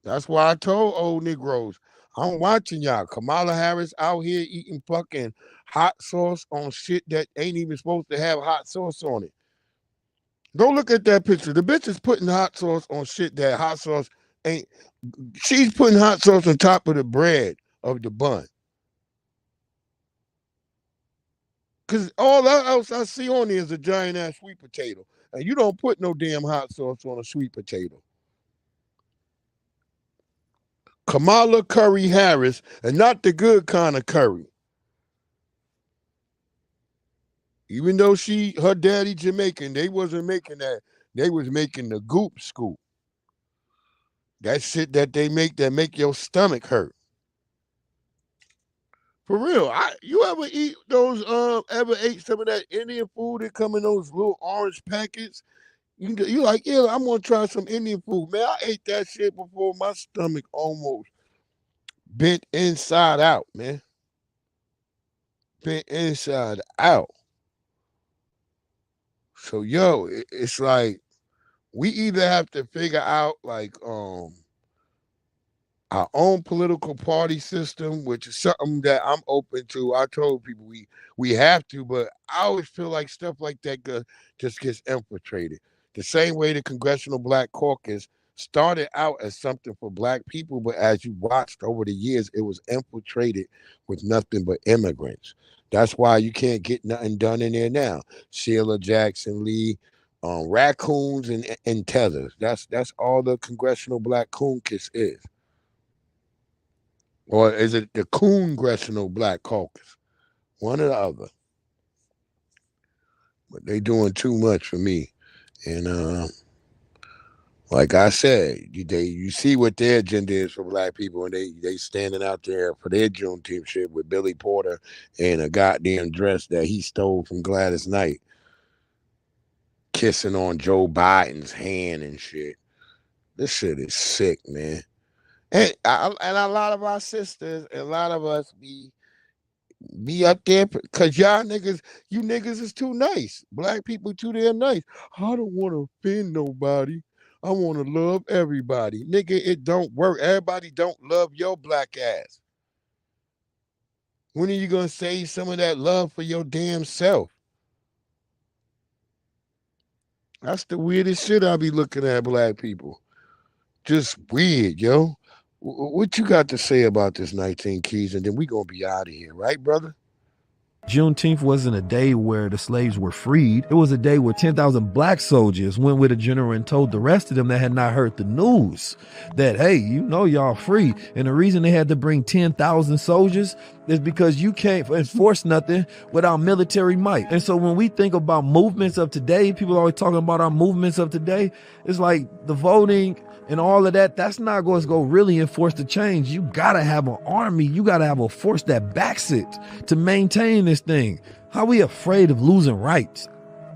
That's why I told old Negroes, I'm watching y'all. Kamala Harris out here eating fucking hot sauce on shit that ain't even supposed to have hot sauce on it. Go look at that picture. The bitch is putting hot sauce on shit that hot sauce ain't. She's putting hot sauce on top of the bread of the bun. Because all else I see on there is a giant ass sweet potato. And you don't put no damn hot sauce on a sweet potato. Kamala Curry Harris, and not the good kind of curry. Even though her daddy Jamaican, they wasn't making that. They was making the goop scoop. That shit that they make that make your stomach hurt. For real, you ever eat those? Ever ate some of that Indian food that come in those little orange packets? You like, yeah, I'm gonna try some Indian food, man. I ate that shit before my stomach almost bent inside out, man. Bent inside out. So yo, it's like we either have to figure out like our own political party system, which is something that I'm open to. I told people we have to, but I always feel like stuff like that just gets infiltrated. The same way the Congressional Black Caucus started out as something for black people, but as you watched over the years, it was infiltrated with nothing but immigrants. That's why you can't get nothing done in there now. Sheila Jackson Lee, raccoons and tethers. That's all the Congressional Black Caucus is. Or is it the Congressional Black Caucus? One or the other. But they doing too much for me. And like I said, you see what their agenda is for black people, and they standing out there for their Juneteenth shit with Billy Porter and a goddamn dress that he stole from Gladys Knight, kissing on Joe Biden's hand and shit. This shit is sick, man. And a lot of our sisters and a lot of us be up there because y'all niggas, you niggas is too nice. Black people too damn nice. I don't want to offend nobody. I want to love everybody. Nigga, it don't work. Everybody don't love your black ass. When are you going to save some of that love for your damn self? That's the weirdest shit I be looking at black people. Just weird, yo. What you got to say about this 19 Keys? And then we going to be out of here, right, brother? Juneteenth wasn't a day where the slaves were freed. It was a day where 10,000 black soldiers went with a general and told the rest of them that had not heard the news that, hey, you know y'all free. And the reason they had to bring 10,000 soldiers is because you can't enforce nothing without military might. And so when we think about movements of today, people are always talking about our movements of today. It's like the voting and all of that, that's not going to go really enforce the change. You got to have an army. You got to have a force that backs it to maintain this thing. How we afraid of losing rights?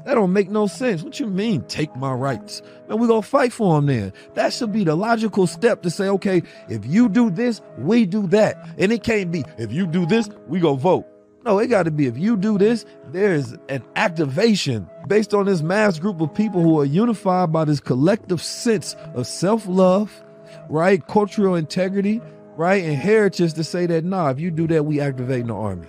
That don't make no sense. What you mean, take my rights? Man, we're going to fight for them then. That should be the logical step to say, okay, if you do this, we do that. And it can't be, if you do this, we go vote. No, it got to be, if you do this, there's an activation based on this mass group of people who are unified by this collective sense of self-love, right? Cultural integrity, right? And heritage to say that, nah, if you do that, we activate the army.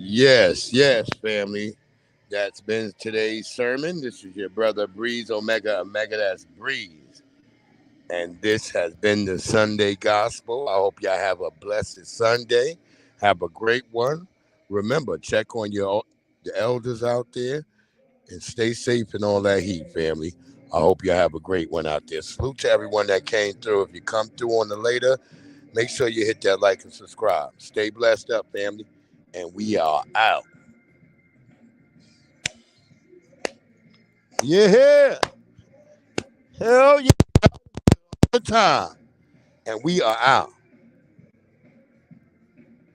Yes, yes, family. That's been today's sermon. This is your brother Breeze Omega. That's Breeze. And this has been the Sunday Gospel. I hope y'all have a blessed Sunday. Have a great one. Remember, check on the elders out there and stay safe in all that heat, family. I hope y'all have a great one out there. Salute to everyone that came through. If you come through on the later, make sure you hit that like and subscribe. Stay blessed up, family. And we are out. Yeah. Hell yeah. Time. And we are out.